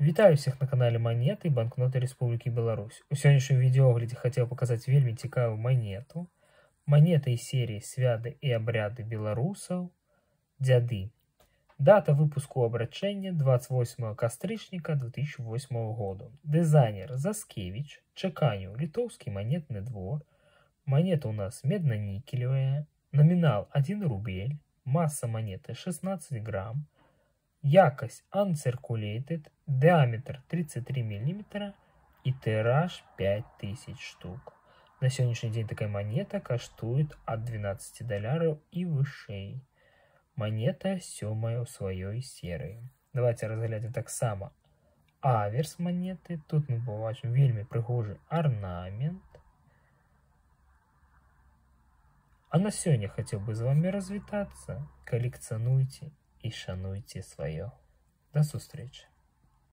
Вітаю всех на канале Монеты и банкноты Республики Беларусь. У сённяшнім відеогляді хацеў паказаць вельмі цікавую монету. Монета из серии «Святы и обряды белорусов. Дзяды». Дата выпуску абрачэння 28 кастрычніка 2008 года. Дизайнер Заскевич. Чеканию литовский монетный двор. Монета у нас медно-никелевая. Номинал 1 рубль. Масса монеты 16 грамм. Якость uncirculated, диаметр 33 мм и тираж 5000 штук. На сегодняшний день такая монета коштует от $12 и выше. Монета 7 у своей серии. Давайте разглянем так само аверс монеты. Тут мы побачим вельми пригожий орнамент. А на сегодня хотел бы с вами развитаться. Коллекционуйте и шануйте свое. До зустрічі!